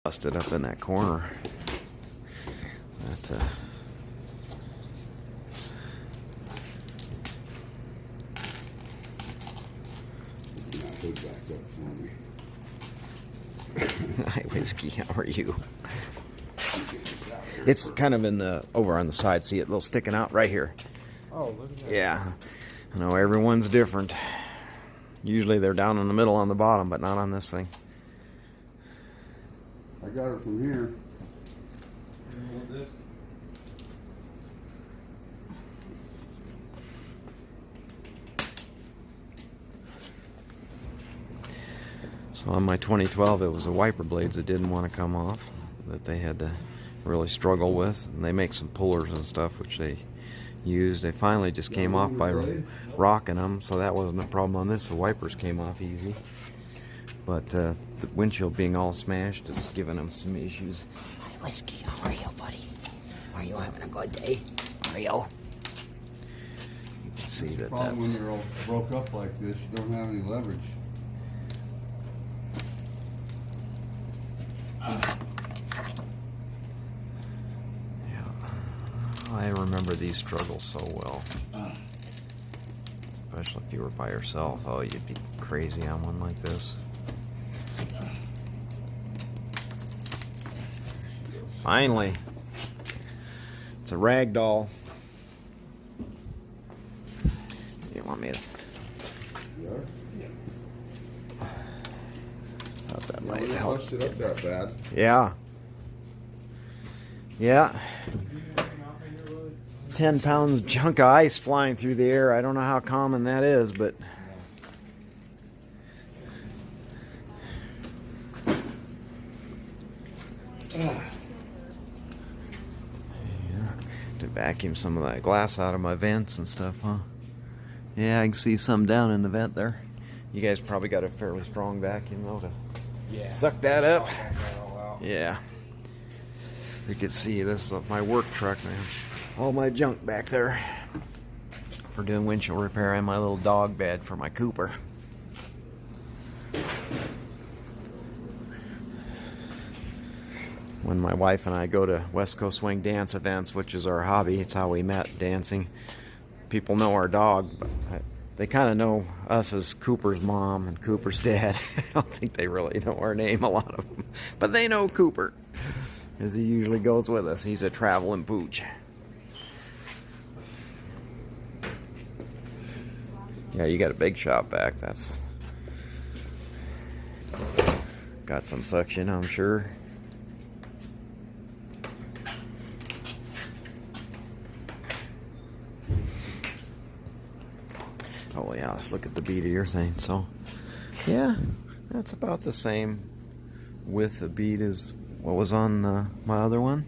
busted up in that corner. That, hood back up for me. Hi, Whiskey. How are you? It's kind of in the over on the side. See it a little sticking out right here. Oh, look at that. Yeah, I know everyone's different. Usually they're down in the middle on the bottom, but not on this thing. I got it from here. So on my 2012, it was the wiper blades that didn't want to come off, that they had to really struggle with. And they make some pullers and stuff, which they used. They finally just came off by rocking them, so that wasn't a problem on this. The wipers came off easy. But the windshield being all smashed is giving them some issues. Hi, Whiskey. How are you, buddy? Are you having a good day? Are you? You can see that Problem that's... when they're all broke up like this, you don't have any leverage. I remember these struggles so well. Especially if you were by yourself. Oh, you'd be crazy on one like this. Finally. It's a rag doll. You want me to... Yeah. Thought that No, might they help. busted up that bad. Yeah. Yeah. 10 pounds chunk of ice flying through the air. I don't know how common that is, but yeah, to vacuum some of that glass out of my vents and stuff, huh? Yeah, I can see some down in the vent there. You guys probably got a fairly strong vacuum though to suck that up. Yeah. You can see this is my work truck, man. All my junk back there for doing windshield repair and my little dog bed for my Cooper. When my wife and I go to West Coast Swing dance events, which is our hobby, it's how we met, dancing. People know our dog, but they kind of know us as Cooper's mom and Cooper's dad. I don't think they really know our name, a lot of them. But they know Cooper, as he usually goes with us. He's a traveling pooch. Yeah, you got a big shop back. That's got some suction, I'm sure. Oh yeah, let's look at the bead of your thing. So, yeah, that's about the same width of bead as what was on my other one.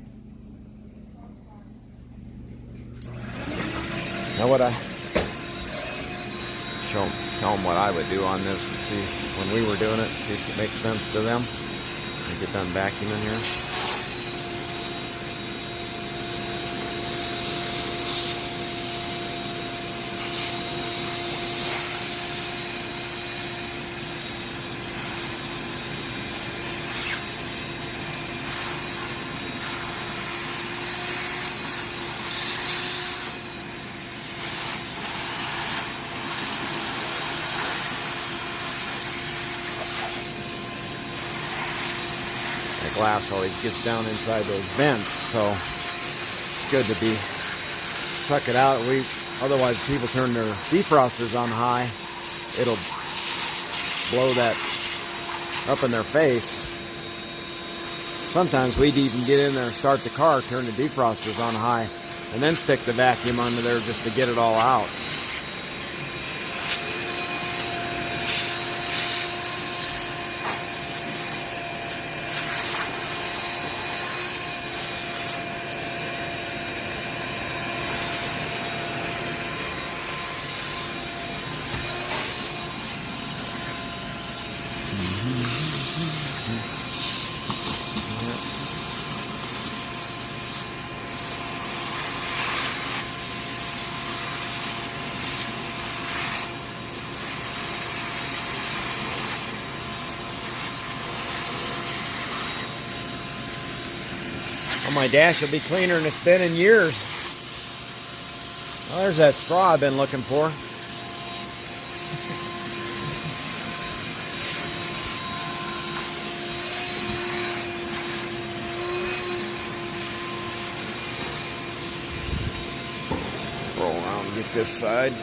Now what I tell them what I would do on this and see when we were doing it, see if it makes sense to them. We get done vacuuming here. The glass always gets down inside those vents, so it's good to be suck it out. Otherwise people turn their defrosters on high, it'll blow that up in their face. Sometimes we'd even get in there and start the car, turn the defrosters on high, and then stick the vacuum under there just to get it all out. Oh, my dash will be cleaner than it's been in years. Well, there's that straw I've been looking for. Roll around and get this side.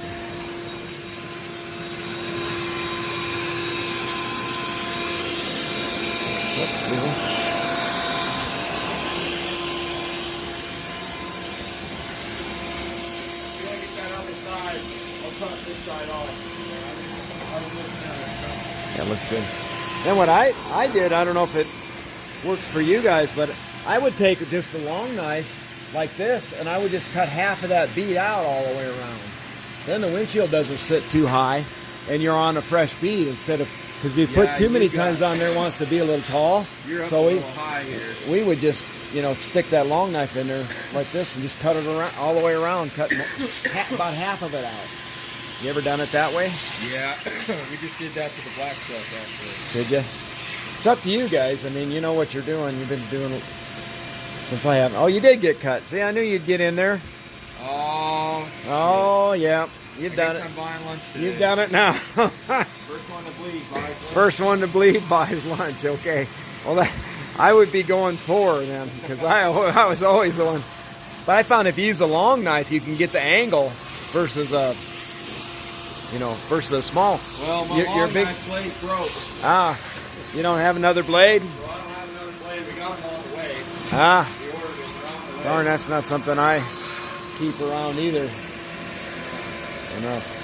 That looks good. Then what I did, I don't know if it works for you guys, but I would take just a long knife like this, and I would just cut half of that bead out all the way around. Then the windshield doesn't sit too high, and you're on a fresh bead instead of, because if you put too many tons on there, it wants to be a little tall. You're so up a little high here. We would just, you know, stick that long knife in there like this and just cut it around all the way around, cut about half of it out. You ever done it that way? Yeah, we just did that to the black stuff actually. Did you? It's up to you guys. I mean, you know what you're doing. You've been doing it since I haven't. Oh, you did get cut. See, I knew you'd get in there. Oh, yeah. You've done it. I'm buying lunch today. You've done it now. First one to bleed buys lunch. First one to bleed buys lunch. Okay. Well, I would be going 4 then, because I was always the one. But I found if you use a long knife, you can get the angle versus a, you know, versus a small. Well, my long knife blade broke. Ah, you don't have another blade? Well, I don't have another blade. We got them on the way. Ah, We ordered them. They're on the way. darn, that's not something I keep around either. Enough.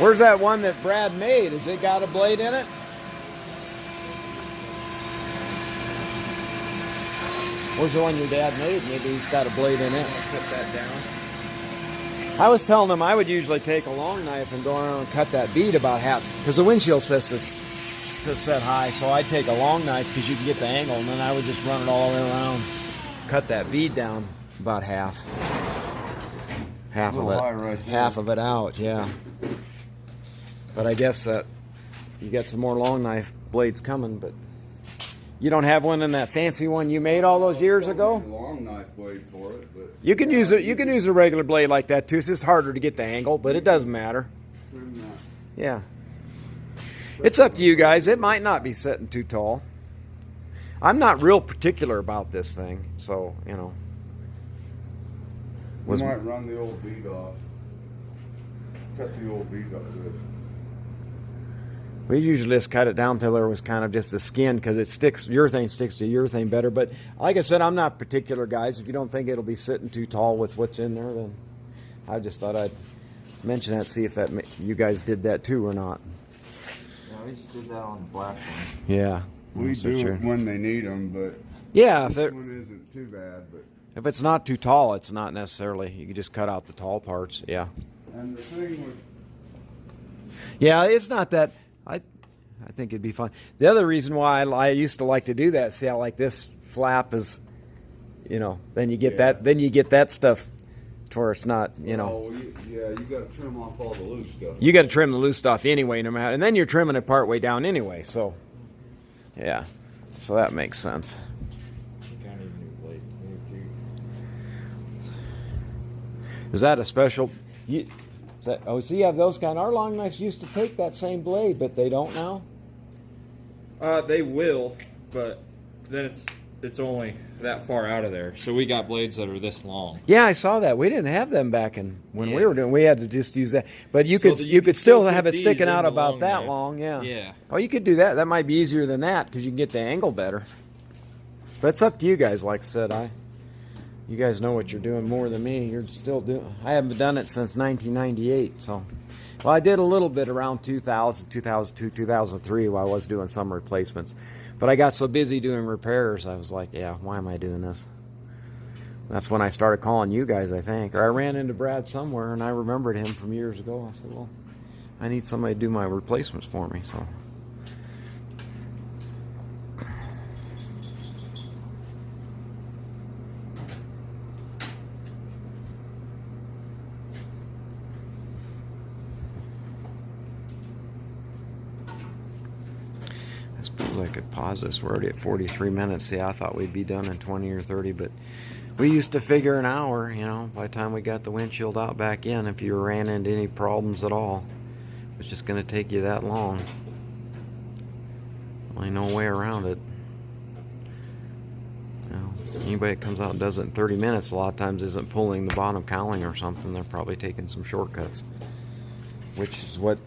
Where's that one that Brad made? Has it got a blade in it? Where's the one your dad made? Maybe he's got a blade in it. Put that down. I was telling him I would usually take a long knife and go around and cut that bead about half, because the windshield says it's set high, so I'd take a long knife because you can get the angle, and then I would just run it all the way around, cut that bead down about half of it, high right there. half of it out, yeah. But I guess that you got some more long knife blades coming, but you don't have one in that fancy one you made all those years ago? Long knife blade for it, but You can use it. You can use a regular blade like that too. It's just harder to get the angle, but it doesn't matter. trim that. Yeah. It's up to you guys. It might not be setting too tall. I'm not real particular about this thing, so, you know. We might run the old bead off. Cut the old bead off of it. We usually just cut it down till there was kind of just a skin, because it sticks. Urethane sticks to urethane better. But like I said, I'm not particular, guys. If you don't think it'll be sitting too tall with what's in there, then I just thought I'd mention that, see if that you guys did that too or not. Yeah, we just did that on the black one. Yeah. We That's do what it you're- when they need them, but Yeah. this one isn't too bad. But If it's not too tall, it's not necessarily. You can just cut out the tall parts. Yeah. and the thing with Yeah, it's not that. I think it'd be fun. The other reason why I used to like to do that, see how like this flap is, you know, then you get that. Then you get that stuff to where it's not, you know. oh, yeah, you got to trim off all the loose stuff. You got to trim the loose stuff anyway, no matter. And then you're trimming it part way down anyway. So, yeah. So that makes sense. Kind of new blade. Is that a special? Oh, so you have those kind. Our long knives used to take that same blade, but they don't now. They will, but then it's only that far out of there. So we got blades that are this long. Yeah, I saw that. We didn't have them back when we were doing. We had to just use that. But you So could that you could still put have it these sticking in out the about long that knife. long. Yeah. Yeah. Oh, you could do that. That might be easier than that because you can get the angle better. But it's up to you guys. Like I said, you guys know what you're doing more than me. You're still doing. I haven't done it since 1998. So, well, I did a little bit around 2000, 2002, 2003 while I was doing some replacements. But I got so busy doing repairs, I was like, yeah, why am I doing this? That's when I started calling you guys, I think. Or I ran into Brad somewhere, and I remembered him from years ago. I said, well, I need somebody to do my replacements for me. So. Let's put a I could pause this. We're already at 43 minutes. See, I thought we'd be done in 20 or 30, but we used to figure an hour, you know, by the time we got the windshield out back in, if you ran into any problems at all. It was just going to take you that long. Only no way around it. You know, anybody that comes out and does it in 30 minutes a lot of times isn't pulling the bottom cowling or something. They're probably taking some shortcuts, which is what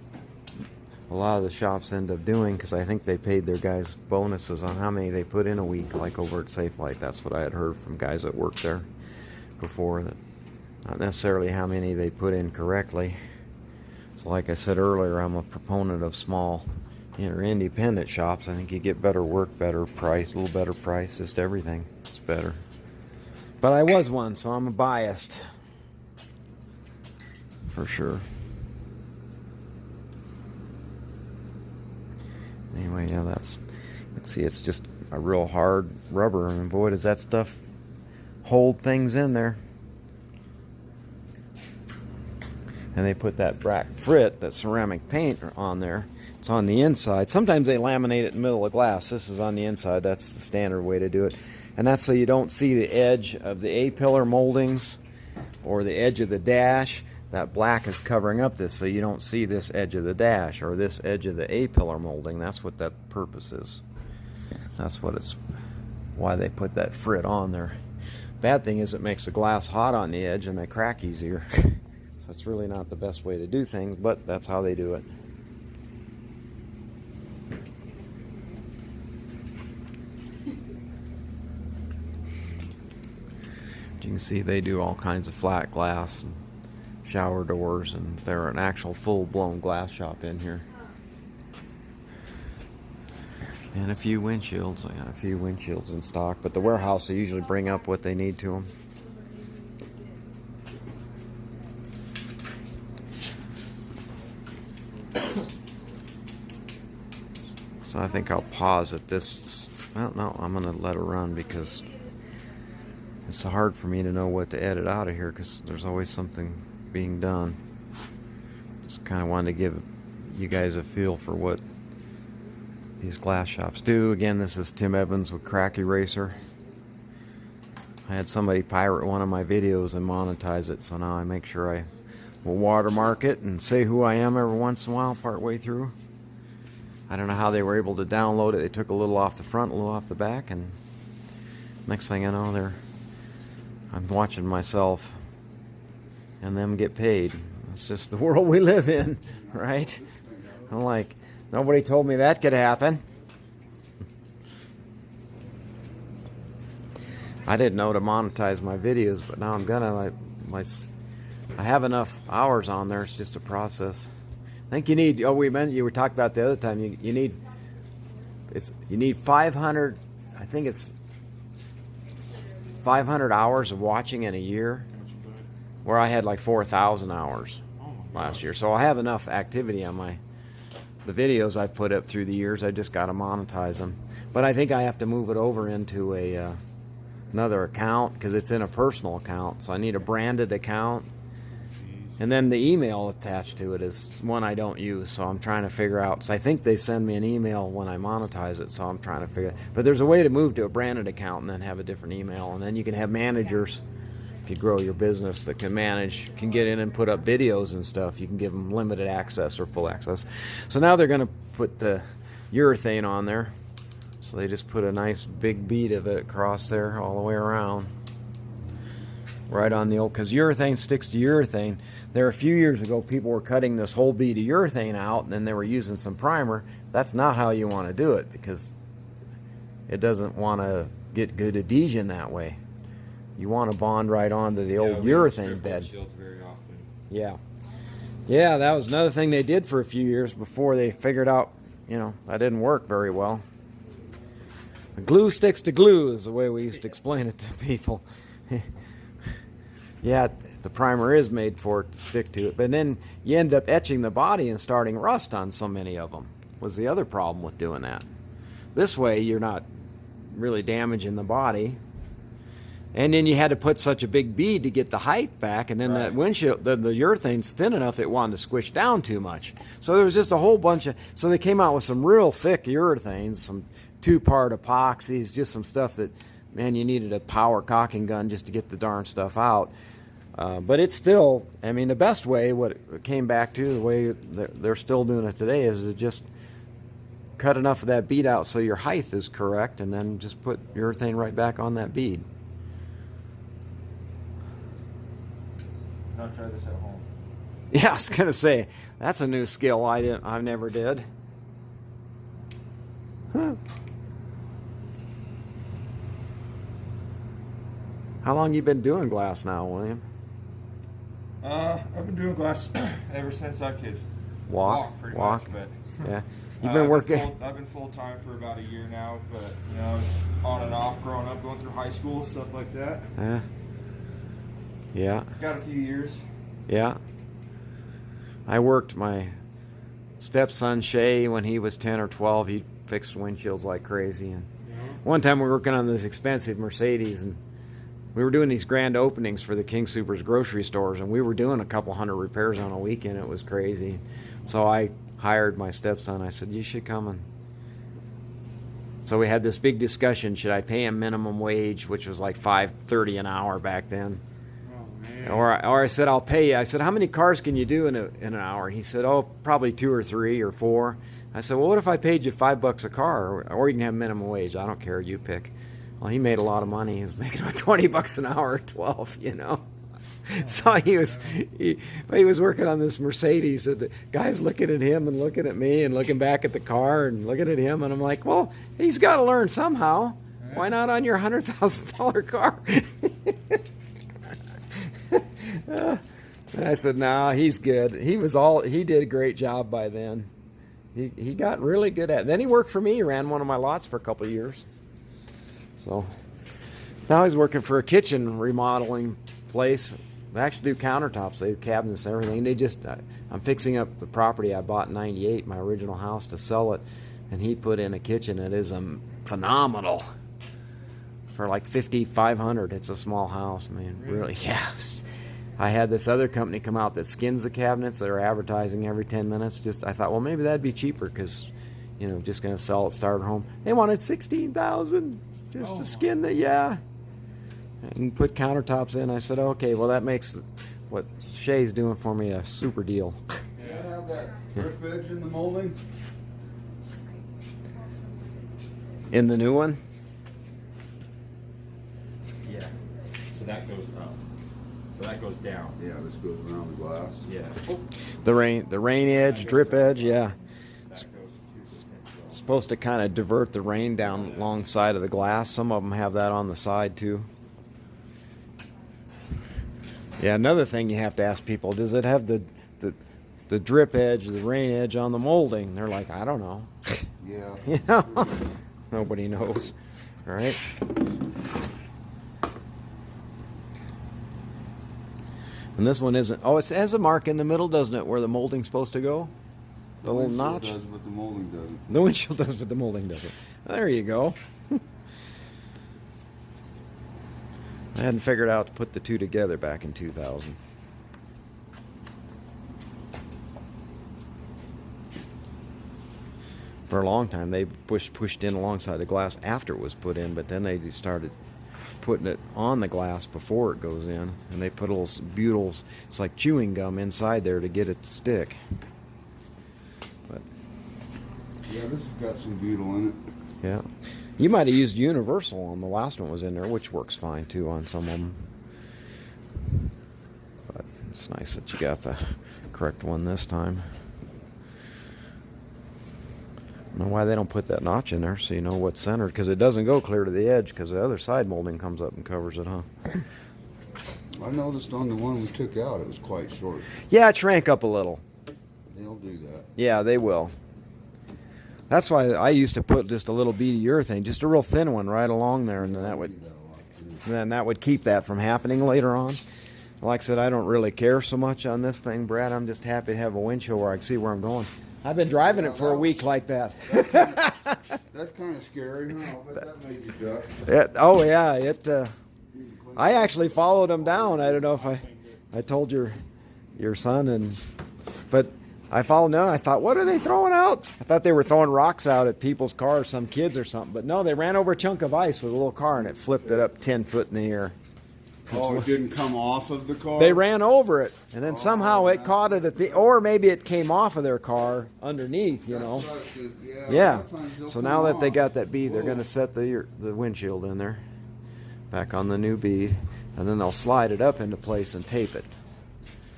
a lot of the shops end up doing, because I think they paid their guys bonuses on how many they put in a week, like over at Safe Light. That's what I had heard from guys that worked there before, that not necessarily how many they put in correctly. So like I said earlier, I'm a proponent of small independent shops. I think you get better work, better price, a little better price, just everything. It's better. But I was one, so I'm biased for sure. Anyway, yeah, that's, let's see, it's just a real hard rubber, and boy, does that stuff hold things in there. And they put that black frit, that ceramic paint on there. It's on the inside. Sometimes they laminate it in the middle of glass. This is on the inside. That's the standard way to do it. And that's so you don't see the edge of the A-pillar moldings or the edge of the dash. That black is covering up this, so you don't see this edge of the dash or this edge of the A-pillar molding. That's what that purpose is. That's what it's, why they put that frit on there. Bad thing is it makes the glass hot on the edge and they crack easier. So it's really not the best way to do things, but that's how they do it. You can see they do all kinds of flat glass and shower doors, and they're an actual full-blown glass shop in here. And a few windshields. I got a few windshields in stock, but the warehouse will usually bring up what they need to them. So I think I'll pause at this. Well, no, I'm going to let it run because it's hard for me to know what to edit out of here, because there's always something being done. Just kind of wanted to give you guys a feel for what these glass shops do. Again, this is Tim Evans with Crack Eraser. I had somebody pirate one of my videos and monetize it, so now I make sure I will watermark it and say who I am every once in a while, part way through. I don't know how they were able to download it. They took a little off the front, a little off the back, and next thing I know, I'm watching myself and them get paid. It's just the world we live in, right? I'm like, nobody told me that could happen. I didn't know to monetize my videos, but now I'm gonna. I have enough hours on there. It's just a process. I think you need. Oh, you were talking about the other time. You need 500. I think it's 500 hours of watching in a year, where I had like 4,000 hours last year. So I have enough activity on the videos I put up through the years. I just got to monetize them. But I think I have to move it over into another account, because it's in a personal account. So I need a branded account. And then the email attached to it is one I don't use, so I'm trying to figure out. So I think they send me an email when I monetize it, so I'm trying to figure it. But there's a way to move to a branded account and then have a different email. And then you can have managers, if you grow your business, that can get in and put up videos and stuff. You can give them limited access or full access. So now they're going to put the urethane on there. So they just put a nice big bead of it across there all the way around. Right on the old, because urethane sticks to urethane. There, a few years ago, people were cutting this whole bead of urethane out, and then they were using some primer. That's not how you want to do it, because it doesn't want to get good adhesion that way. You want to bond right onto the old urethane bed. Very often. Yeah. Yeah, that was another thing they did for a few years before they figured out, that didn't work very well. Glue sticks to glue is the way we used to explain it to people. Yeah, the primer is made for it to stick to it, but then you end up etching the body and starting rust on so many of them. Was the other problem with doing that. This way, you're not really damaging the body, And then you had to put such a big bead to get the height back, and then that windshield, the urethane's thin enough it wanted to squish down too much. So there was just a whole bunch of, so they came out with some real thick urethanes, some 2-part epoxies, just some stuff that, man, you needed a power caulking gun just to get the darn stuff out. But it's still, I mean, the best way, what it came back to, the way they're still doing it today, is to just cut enough of that bead out so your height is correct, and then just put urethane right back on that bead. I'll try this at home. Yeah, I was gonna say that's a new skill I never did. Huh. How long you been doing glass now, William? I've been doing glass ever since I could pretty walk. much, but Yeah, you've been working. I've been full time for about a year now, but you know, it's on and off growing up, going through high school, stuff like that. Yeah. Got a few years. Yeah. I worked my stepson Shay when he was 10 or 12. He fixed windshields like crazy. And one time we were working on this expensive Mercedes, and we were doing these grand openings for the King Soopers grocery stores, and we were doing a couple hundred repairs on a weekend. It was crazy. So I hired my stepson. I said, you should come. And so we had this big discussion. Should I pay him minimum wage, which was like $5.30 an hour back then? Or I said, I'll pay you. I said, how many cars can you do in an hour? He said, oh, probably 2 or 3 or 4. I said, well, what if I paid you $5 a car? Or you can have minimum wage. I don't care. You pick. Well, he made a lot of money. He was making about $20 an hour at 12, you know. So he was working on this Mercedes, and the guy's looking at him and looking at me and looking back at the car and looking at him, and I'm like, well, he's got to learn somehow. Why not on your $100,000 car? I said, no, he's good. He did a great job by then. He got really good at it. Then he worked for me. He ran one of my lots for a couple of years. So now he's working for a kitchen remodeling place. They actually do countertops. They do cabinets and everything. I'm fixing up the property I bought in '98, my original house, to sell it. And he put in a kitchen that is phenomenal for like $5,500. It's a small house, man. Really, yeah. I had this other company come out that skins the cabinets that are advertising every 10 minutes. I thought, well, maybe that'd be cheaper because, you know, just going to sell it starter home. They wanted $16,000 just to skin the, yeah. And put countertops in. I said, okay, well, that makes what Shay's doing for me a super deal. Yeah, I have that drip edge in the molding. In the new one? Yeah. So that goes up. So that goes down. Yeah, this goes around the glass. Yeah. The rain edge, drip edge, yeah. It's supposed to kind of divert the rain down alongside of the glass. Some of them have that on the side too. Yeah, another thing you have to ask people, does it have the drip edge, the rain edge on the molding? They're like, I don't know. Yeah. You know? Nobody knows, right? And this one isn't. Oh, it has a mark in the middle, doesn't it, where the molding's supposed to go? The little notch? Does, but the molding doesn't. The windshield does, but the molding doesn't. There you go. I hadn't figured out to put the two together back in 2000. For a long time, they pushed in alongside the glass after it was put in, but then they started putting it on the glass before it goes in, and they put little butyls, it's like chewing gum inside there to get it to stick. But yeah, this has got some butyl in it. Yeah, you might have used universal on the last one was in there, which works fine too on some of them. But it's nice that you got the correct one this time. I don't know why they don't put that notch in there so you know what's centered, because it doesn't go clear to the edge because the other side molding comes up and covers it, huh? I noticed on the one we took out it was quite short. Yeah, it shrank up a little. They'll do that. Yeah, they will. That's why I used to put just a little beady urethane, just a real thin one right along there, and then that would keep that from happening later on. Like I said, I don't really care so much on this thing, Brad. I'm just happy to have a windshield where I can see where I'm going. I've been driving it for a week like that. That's kind of scary, huh? But that made you duck. Oh yeah, it. You can clean I actually followed them down. I don't know if I told your son, but I followed them down. I thought, what are they throwing out? I thought they were throwing rocks out at people's cars, some kids or something. But no, they ran over a chunk of ice with a little car and it flipped it up 10 foot in the air. Oh, it didn't come off of the car? They ran over it, and then somehow it caught it at or maybe it came off of their car underneath, you know. Yeah. So now that they got that bead, they're going to set the windshield in there, back on the new bead, and then they'll slide it up into place and tape it.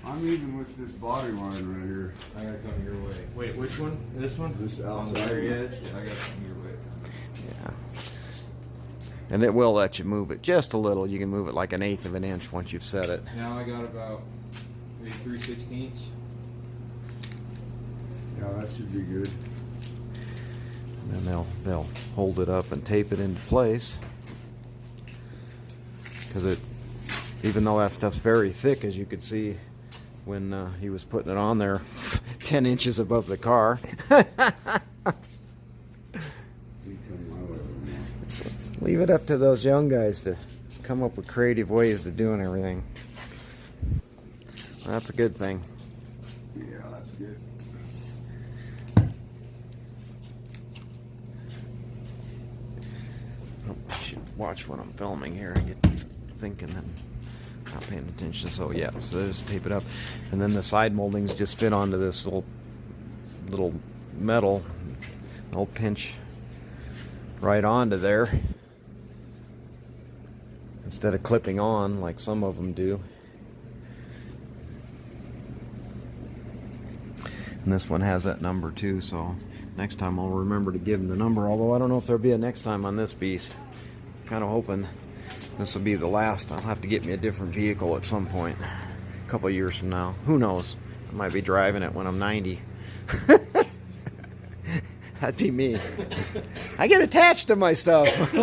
I'm even with this body line right here. I gotta come your way. Wait, which one? This one? This on the outside very one. edge? Yeah, I gotta come your way. Yeah. And it will let you move it just a little. You can move it like 1/8 of an inch once you've set it. Now I got about maybe 3/16. Yeah, that should be good. And then they'll hold it up and tape it into place. Because even though that stuff's very thick, as you could see when he was putting it on there, 10 inches above the car. So leave it up to those young guys to come up with creative ways of doing everything. That's a good thing. Yeah, that's good. Oh, I should watch when I'm filming here. I get thinking and not paying attention. So yeah, so they just tape it up, and then the side moldings just fit onto this little metal. They'll pinch right onto there instead of clipping on like some of them do. And this one has that number too, so next time I'll remember to give them the number, although I don't know if there'll be a next time on this beast. Kind of hoping this will be the last. I'll have to get me a different vehicle at some point, a couple of years from now. Who knows? I might be driving it when I'm 90. That'd be me. I get attached to my stuff.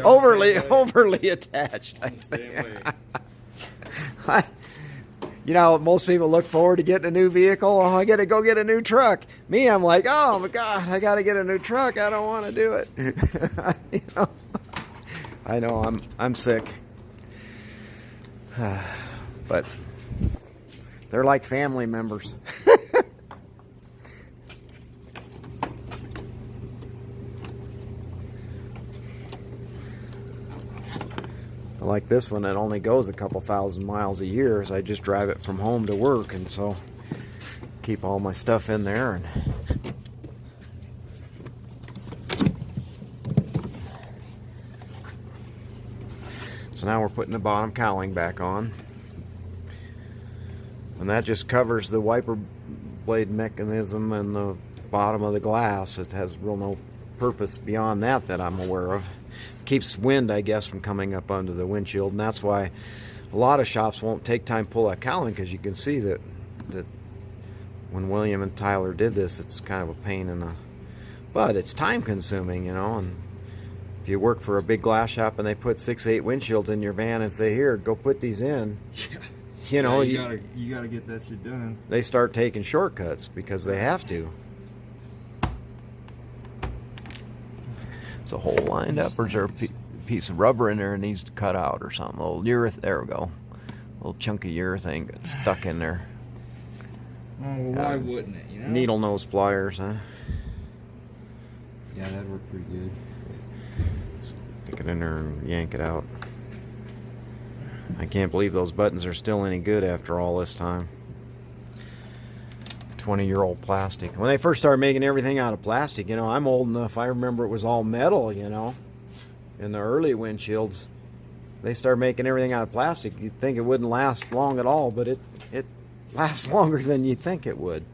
overly attached, I think. You know, most people look forward to getting a new vehicle. Oh, I got to go get a new truck. Me, I'm like, oh my God, I got to get a new truck. I don't want to do it. You know? I know I'm sick, but they're like family members. Like this one, it only goes a couple thousand miles a year, so I just drive it from home to work, and so keep all my stuff in there. And so now we're putting the bottom cowling back on, and that just covers the wiper blade mechanism and the bottom of the glass. It has real no purpose beyond that I'm aware of. Keeps wind, I guess, from coming up under the windshield, and that's why a lot of shops won't take time to pull that cowling, because you can see that when William and Tyler did this, it's kind of a pain in the but it's time consuming, you know. And if you work for a big glass shop and they put 6-8 windshields in your van and say, here, go put these in, you know, you gotta get that shit done. They start taking shortcuts because they have to. It's a hole lined up, or is there a piece of rubber in there that needs to cut out or something? A little there we go. A little chunky urethane got stuck in there. Oh, well, why wouldn't it, you know? Needle nose pliers, huh? Yeah, that'd work pretty good. Stick it in there and yank it out. I can't believe those buttons are still any good after all this time. 20-year-old plastic. When they first started making everything out of plastic, you know, I'm old enough, I remember it was all metal, you know, in the early windshields. They started making everything out of plastic. You'd think it wouldn't last long at all, but it lasts longer than you think it would.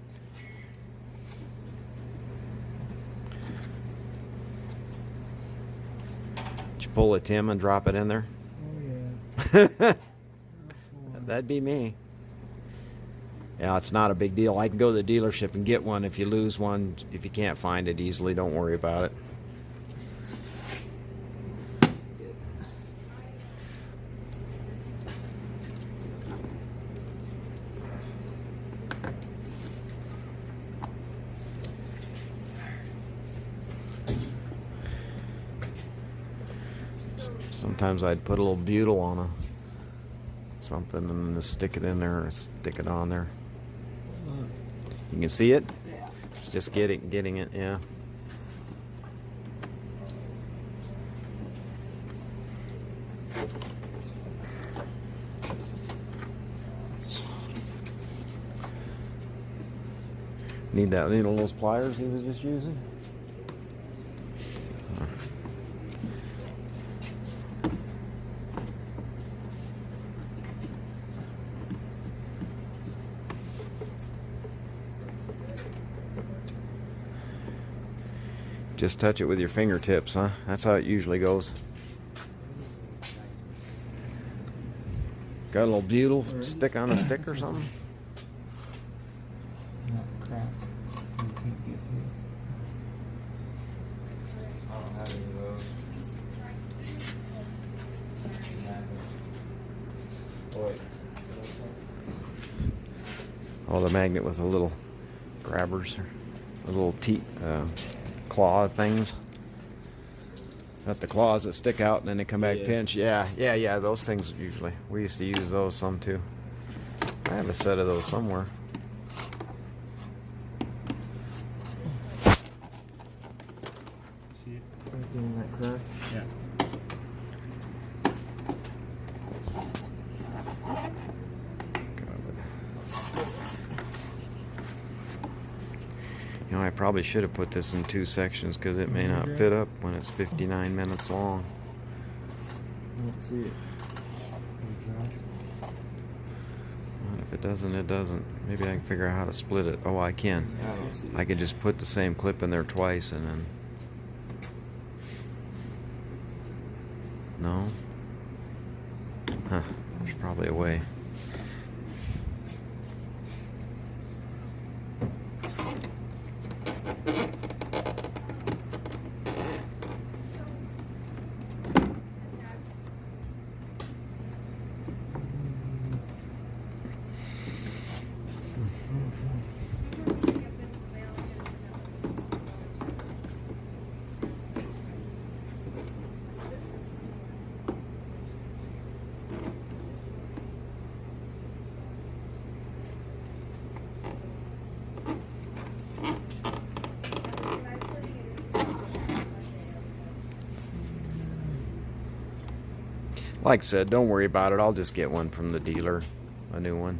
Did you pull a Tim and drop it in there? Oh, yeah. That'd be me. Yeah, it's not a big deal. I can go to the dealership and get one. If you lose one, if you can't find it easily, don't worry about it. Sometimes I'd put a little butyl on something and then just stick it in there or stick it on there. You can see it? Yeah. It's just getting it, yeah. Need that needle, those pliers he was just using? Just touch it with your fingertips, huh? That's how it usually goes. Got a little butyl stick on a stick or something? Not crack. You can't get to it. I don't have any of those. Oh, wait. Oh, the magnet with the little grabbers, or the little teeth, claw things. Got the claws that stick out and then they come back pinch. Yeah, those things usually. We used to use those some too. I have a set of those somewhere. See it? Right there in that crack? Yeah. You know, I probably should have put this in 2 sections because it may not fit up when it's 59 minutes long. I don't see it. Well, if it doesn't, it doesn't. Maybe I can figure out how to split it. Oh, I can. I could just put the same clip in there twice and then... No? Huh. There's probably a way. Like I said, don't worry about it. I'll just get one from the dealer, a new one.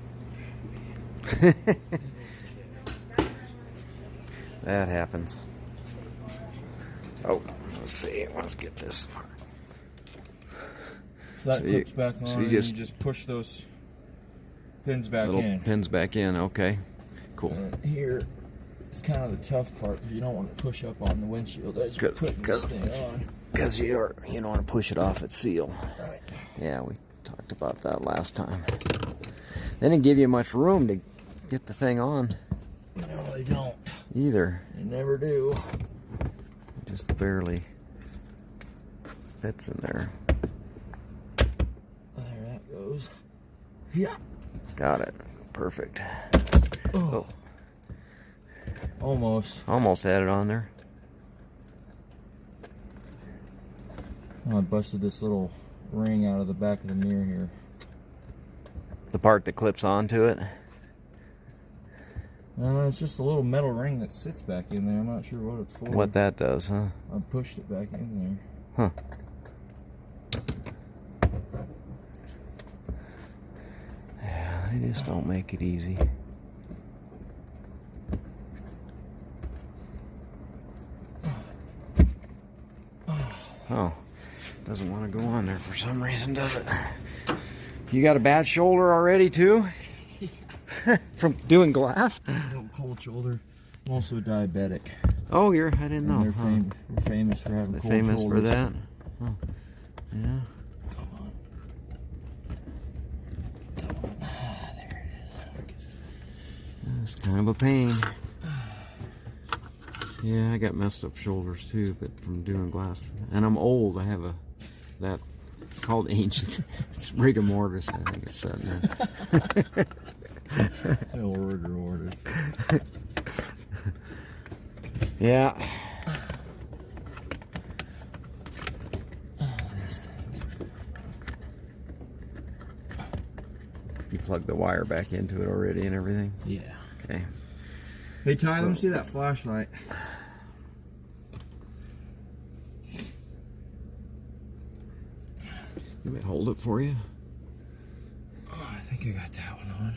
That happens. Oh, let's see. Let's get this. That So clips you- back on, so you and just- you just push those pins back Little in. pins back in. Okay, cool. And here, it's kind of the tough part because you don't want to push up on the windshield as you're putting this thing on. Because you don't want to push it off its seal. Right. Yeah, we talked about that last time. They didn't give you much room to get the thing on No, they don't. either. They never do. It just barely fits in there. There that goes. Yeah. Got it. Perfect. Oh. Almost. Almost had it on there. Oh, I busted this little ring out of the back of the mirror here. The part that clips onto it. It's just a little metal ring that sits back in there. I'm not sure what it's for. What that does, huh? I pushed it back in Huh. Yeah, they just don't make it easy. Oh, doesn't want to go on there for some reason, does it? You got a bad shoulder already, too? From doing glass? there. Cold shoulder. I'm also a diabetic. Oh, I didn't know. And Huh? they're famous for having They're cold famous shoulders. for that? Huh. Yeah. Come on. Come on. Ah, there it is. It's kind of a pain. Yeah, I got messed up shoulders too, but from doing glass. And I'm old. I have it's called ancient. It's rigor mortis, I think it's said there. El rigor mortis. Yeah. plugged the wire back into it already and everything? Yeah. Okay. Hey Ty, let me see that flashlight. Let me hold it for you. Oh, I think I got that one on.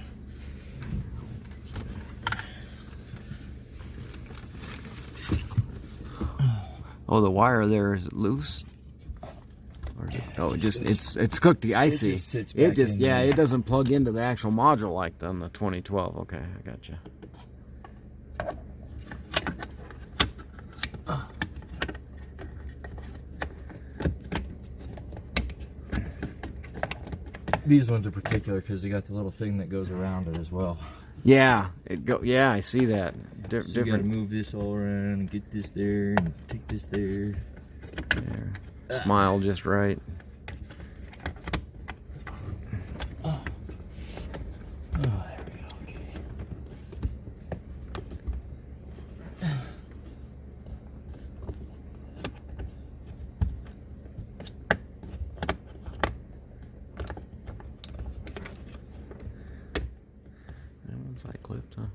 Oh, the wire there is loose. Or is it, oh, it just it's cooked. I see. just sits It back just in yeah, there. it doesn't plug into the actual module like on the 2012. Okay, I got you. These ones are particular because they got the little thing that goes around it as well. Yeah, Yeah, I see that. So you gotta Different. move this all around and get this there and take this there. There. Smile just right. Oh, there we go. Okay. That one's like clipped, huh?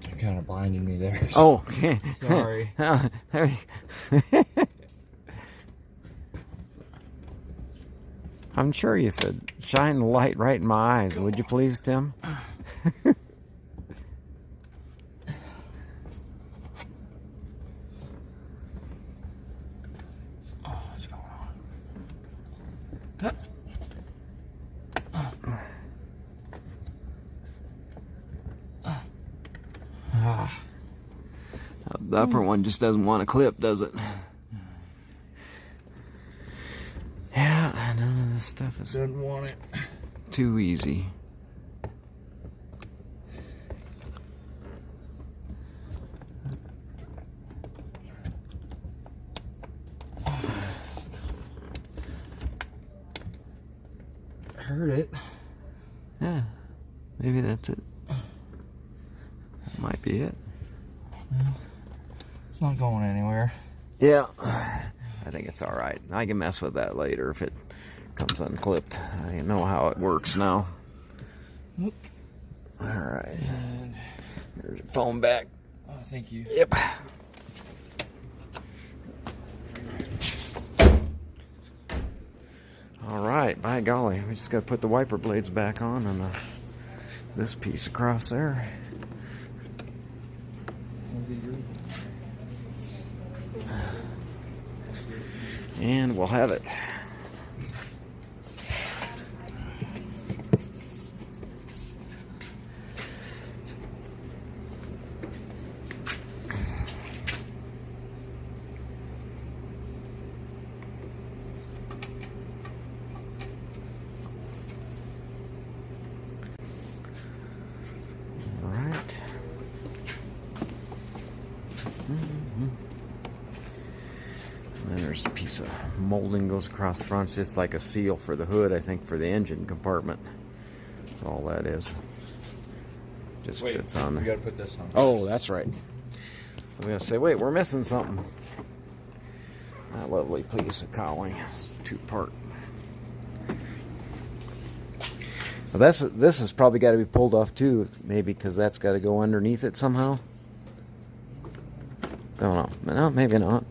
You're kind of blinding me there. Oh, Sorry. I'm sure you said shine the light right in my eyes. Would you please, Tim? Oh, what's going on? The upper one just doesn't want to clip, does it? Yeah, none of this stuff is Doesn't want it. too easy. Heard it. Yeah, maybe that's it. That might be it. It's not going anywhere. Yeah, I think it's all right. I can mess with that later if it comes unclipped. I know how it works now. Look. All right. And Here's your phone back. oh, thank you. Yep. All right, by golly, we just got to put the wiper blades back on and this piece across there. And we'll have it. All right. And then there's a piece of molding goes across the front. It's just like a seal for the hood, I think, for the engine compartment. That's all that is. Just Wait, fits on we there. gotta put this on. Oh, that's right. I was gonna say, wait, we're missing something. That lovely piece of cowling, two-part. Well, this has probably got to be pulled off too, maybe because that's got to go underneath it somehow. Don't know. No, maybe not.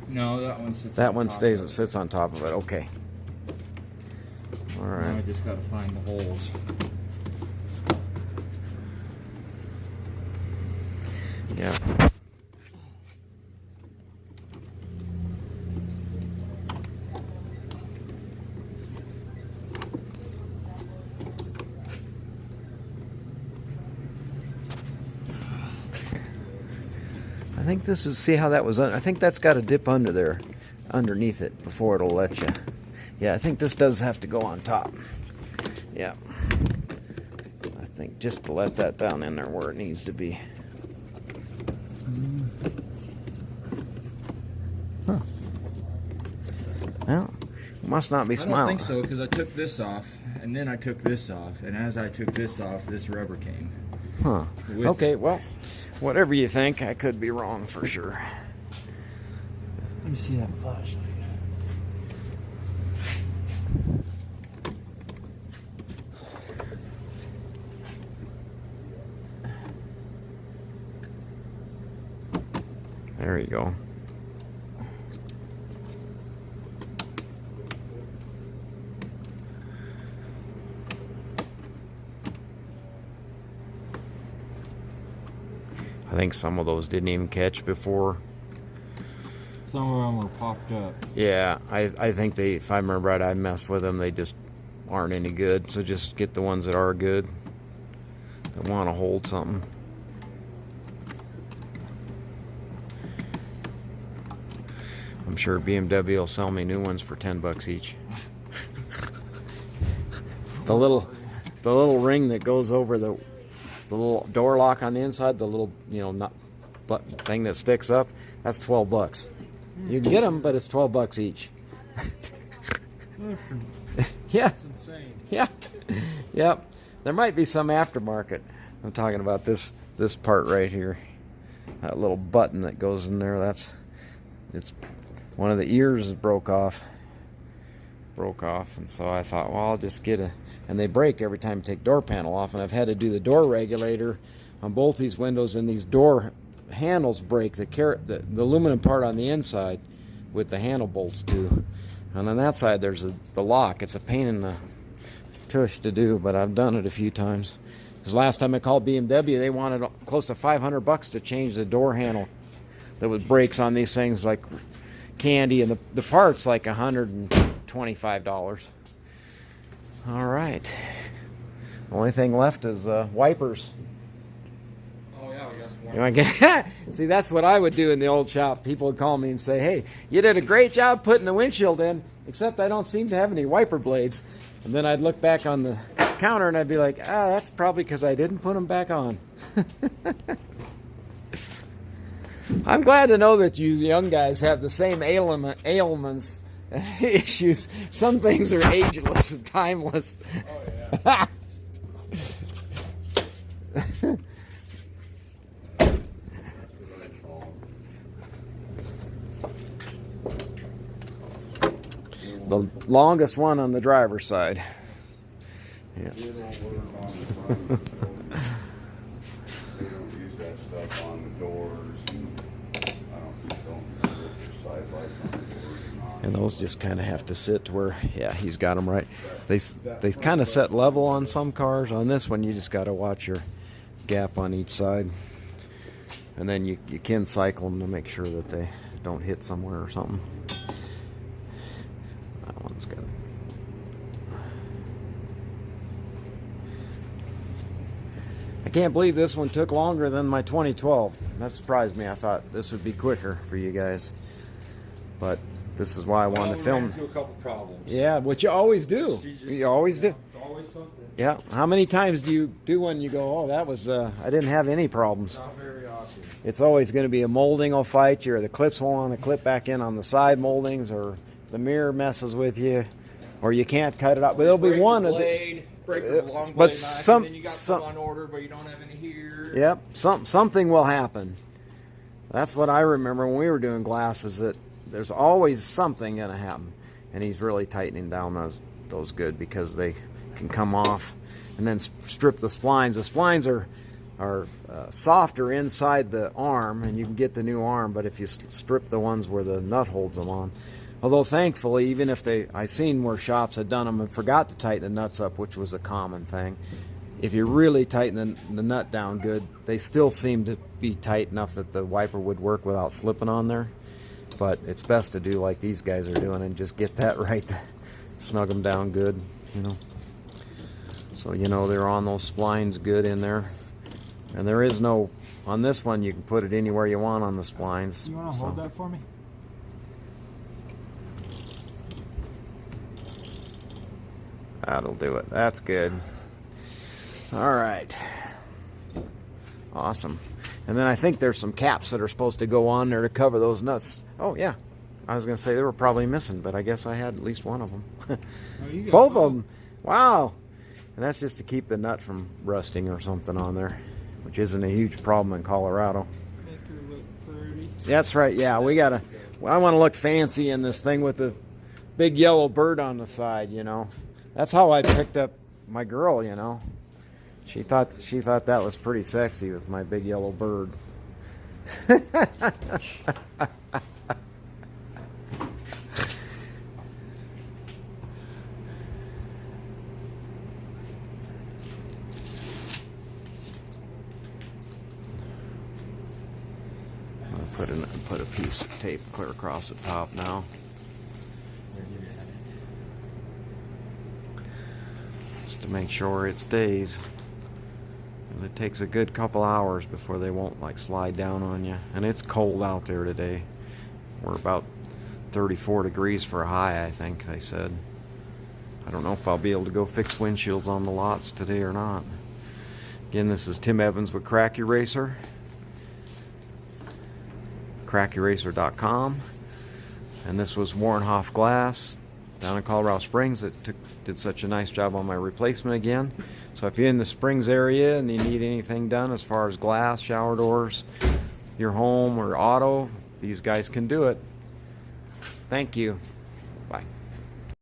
No, that one sits. That on one top stays. of It it. sits on top of it. Okay. All Now right. I just gotta find the holes. Yeah. I think this is, see how that was, I think that's got to dip under there, underneath it before it'll let you. Yeah, I think this does have to go on top. Yeah. I think just to let that down in there where it needs to be. Huh. Well, it must not be I don't smiling. think so because I took this off and then I took this off, and as I took this off, this rubber came. Huh. With Okay, well, Whatever you think, I could be wrong for sure. Let me see that flashlight. There you go. I think some of those didn't even catch before. Some of them were popped up. Yeah, I think they, if I remember right, I messed with them. They just aren't any good. So just get the ones that are good, that want to hold something. I'm sure BMW will sell me new ones for $10 each. The little ring that goes over the little door lock on the inside, the little, you know, nut but thing that sticks up, that's $12. You can get them, but it's $12 each. Yeah. That's insane. Yeah. Yep. There might be some aftermarket. I'm talking about this part right here. That little button that goes in there, it's one of the ears broke off, and so I thought, well, I'll just get and they break every time you take door panel off, and I've had to do the door regulator on both these windows, and these door handles break, the aluminum part on the inside with the handle bolts too, and on that side there's the lock. It's a pain in the tush to do, but I've done it a few times. Because last time I called BMW, they wanted close to $500 to change the door handle that was breaks on these things like candy, and the parts like $125. All right. The only thing left is wipers. Oh yeah, I guess one. You know, see, that's what I would do in the old shop. People would call me and say, "Hey, you did a great job putting the windshield in, except I don't seem to have any wiper blades." And then I'd look back on the counter and I'd be like, that's probably because I didn't put them back on. I'm glad to know that you young guys have the same ailments and issues. Some things are ageless and timeless. Oh yeah. The longest one on the driver's side. Yeah. They don't use that stuff on the doors, and don't put their side lights on the doors. And those just kind of have to sit where, yeah, he's got them right. They kind of set level on some cars. On this one, you just got to watch your gap on each side. And then you can cycle them to make sure that they don't hit somewhere or something. That one's got. I can't believe this one took longer than my 2012. That surprised me. I thought this would be quicker for you guys. But this is why I wanted to film. Ran into a couple problems. Yeah, which you always do. You always do. It's always something. Yeah. How many times do you do one you go, oh, that was, I didn't have any problems? Not very often. It's always going to be a molding will fight you, or the clips will want to clip back in on the side moldings, or the mirror messes with you, or you can't cut it out. But there'll be one of the. Break the long blade But knife, some, and then you got some on order, but you don't have any here. Yep, something will happen. That's what I remember when we were doing glasses, that there's always something going to happen. And he's really tightening down those good, because they can come off. And then strip the splines. The splines are softer inside the arm, and you can get the new arm, but if you strip the ones where the nut holds them on. Although thankfully, even if I seen where shops had done them and forgot to tighten the nuts up, which was a common thing, if you really tighten the nut down good, they still seem to be tight enough that the wiper would work without slipping on there. But it's best to do like these guys are doing and just get that right, to snug them down good, you know. So you know they're on those splines good in there. And there is no, on this one you can put it anywhere you want on the splines. You want to hold that for me? That'll do it. That's good. All right. Awesome. And then I think there's some caps that are supposed to go on there to cover those nuts. Oh, yeah. I was going to say they were probably missing, but I guess I had at least one of them. Oh, Both of them. Wow. And that's just to keep the nut from rusting or something on there, which which isn't a huge problem in Colorado. Make her look pretty. That's right. Yeah, we gotta. I want to look fancy in this thing with the big yellow bird on the side. You know, that's how I picked up my girl. You know, she thought that was pretty sexy with my big yellow bird. Put a piece of tape clear across the top now. Just to make sure it stays. It takes a good couple hours before they won't like slide down on you. And it's cold out there today. We're about 34 degrees for a high, I think they said. I don't know if I'll be able to go fix windshields on the lots today or not. Again, this is Tim Evans with Crack Eraser. CrackEraser.com. And this was Warrenhoff Glass down in Colorado Springs that did such a nice job on my replacement again. So if you're in the Springs area and you need anything done as far as glass, shower doors, your home or auto, these guys can do it. Thank you. Bye.